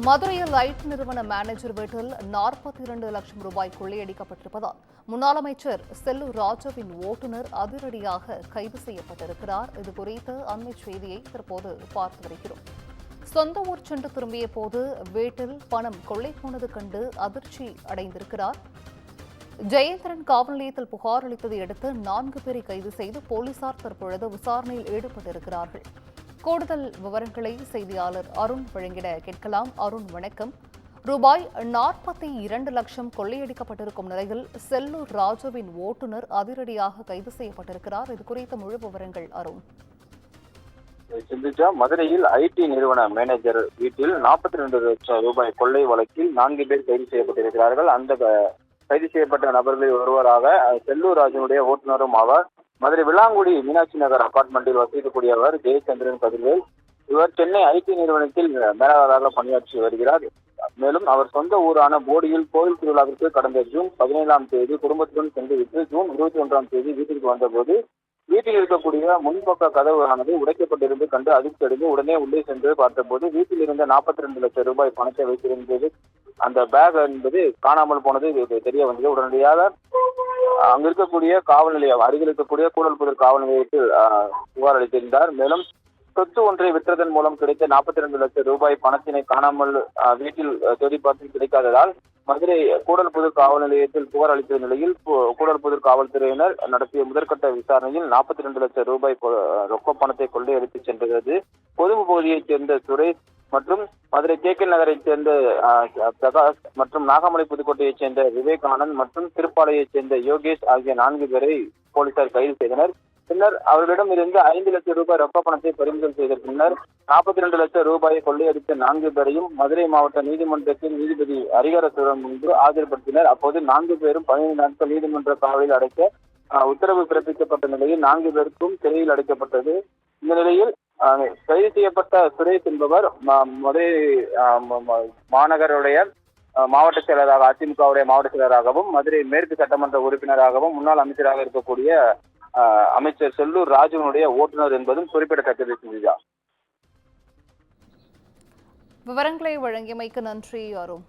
மதுரையில் லைட் நிறுவன மேனேஜர் வீட்டில் 42 லட்சம் ரூபாய் கொள்ளையடிக்கப்பட்டிருப்பதால் முன்னாள் அமைச்சர் செல்லூர் ராஜுவின் ஓட்டுநர் அதிரடியாக கைது செய்யப்பட்டிருக்கிறார். இதுகுறித்த அண்மை செய்தியை தற்போது பார்த்து வருகிறோம். சொந்த ஊர் சென்று திரும்பிய போது வீட்டில் பணம் கொள்ளை போனது கண்டு அதிர்ச்சி அடைந்திருக்கிறார். ஜெயேந்திரன் காவல் நிலையத்தில் புகார் அளித்ததை அடுத்து 4 பேரை கைது செய்து போலீசார் தற்பொழுது விசாரணையில் ஈடுபட்டிருக்கிறார்கள். கூடுதல் விவரங்களை செய்தியாளர் அருண் வழங்கிட கேட்கலாம். அருண், வணக்கம். ரூபாய் 42 லட்சம் கொள்ளையடிக்கப்பட்டிருக்கும் நிலையில் செல்லூர் ராஜுவின் ஓட்டுநர் அதிரடியாக கைது செய்யப்பட்டிருக்கிறார். இது குறித்த முழு விவரங்கள் அருண். மதுரையில் ஐடி நிறுவன மேனேஜர் வீட்டில் 42 லட்சம் ரூபாய் கொள்ளை வழக்கில் 4 பேர் கைது செய்யப்பட்டிருக்கிறார்கள். அந்த கைது செய்யப்பட்ட நபர்களில் ஒருவராக செல்லூர் ராஜனுடைய ஓட்டுநரும் ஆவார். மதுரை விளாங்குடி மீனாட்சி நகர் அபார்ட்மெண்டில் வசிக்கக்கூடியவர் ஜெயச்சந்திரன் கதிர்வேல். இவர் சென்னை ஐடி நிறுவனத்தில் மேலாளராக பணியாற்றி வருகிறார். மேலும் அவர் சொந்த ஊரான போடியில் கோவில் திருவிழாவிற்கு கடந்த ஜூன் 17ஆம் தேதி குடும்பத்துடன் சென்றுவிட்டு ஜூன் 21ஆம் தேதி வீட்டிற்கு வந்தபோது வீட்டில் இருக்கக்கூடிய முன்பக்க கதவு உடைக்கப்பட்டிருந்து கண்டு அதிர்ச்சி அடைந்து உடனே உள்ளே சென்று பார்த்தபோது வீட்டில் இருந்த 42 லட்சம் ரூபாய் பணத்தை வைத்திருந்தது. அந்த பேக் என்பது காணாமல் போனது தெரிய வந்தது. உடனடியாக அங்கு இருக்கக்கூடிய காவல் நிலையம் அருகில் இருக்கக்கூடிய கூடல்புதூர் காவல் நிலையத்தில் புகார் அளித்திருந்தார். மேலும் சொத்து ஒன்றை விற்றதன் மூலம் கிடைத்த 42 லட்சம் ரூபாய் பணத்தினை காணாமல் வீட்டில் தேடி பார்த்து கிடைக்காததால் மதுரை கூடல்புதூர் காவல் நிலையத்தில் புகார் அளித்த நிலையில் கூடல்புதூர் காவல்துறையினர் நடத்திய முதற்கட்ட விசாரணையில் 42 லட்சம் ரூபாய் ரொக்க பணத்தை கொள்ளையடித்து சென்றது. கொழும்பு பகுதியைச் சேர்ந்த சுரேஷ் மற்றும் மதுரை கேக்கல் நகரைச் சேர்ந்த பிரகாஷ் மற்றும் நாகமலை புதுக்கோட்டையைச் சேர்ந்த விவேகானந்த் மற்றும் திருப்பாலையைச் சேர்ந்த யோகேஷ் ஆகிய 4 பேரை போலீசார் கைது செய்தனர். பின்னர் அவர்களிடம் இருந்து 5 லட்சம் ரூபாய் ரொக்க பணத்தை பறிமுதல் செய்த பின்னர் 42 லட்சம் ரூபாயை கொள்ளையடித்த 4 பேரையும் மதுரை மாவட்ட நீதிமன்றத்தில் நீதிபதி ஹரிஹரசுரன் முன்பு ஆஜர்படுத்தினர். அப்போது 4 பேரும் 15 நாட்கள் நீதிமன்ற காவலில் அடைக்க உத்தரவு பிறப்பிக்கப்பட்ட நிலையில் 4 பேருக்கும் சிறையில் அடைக்கப்பட்டது. இந்த நிலையில் கைது செய்யப்பட்ட சுரேஷ் என்பவர் மதுரை மாநகருடைய மாவட்ட செயலராக அதிமுகவுடைய மாவட்ட செயலராகவும் மதுரை மேற்கு சட்டமன்ற உறுப்பினராகவும் முன்னாள் அமைச்சராக இருக்கக்கூடிய அமைச்சர் செல்லூர் ராஜுவனுடைய ஓட்டுநர் என்பதும் குறிப்பிடத்தக்கது. விவரங்களை வழங்கியமைக்கு நன்றி அருண்.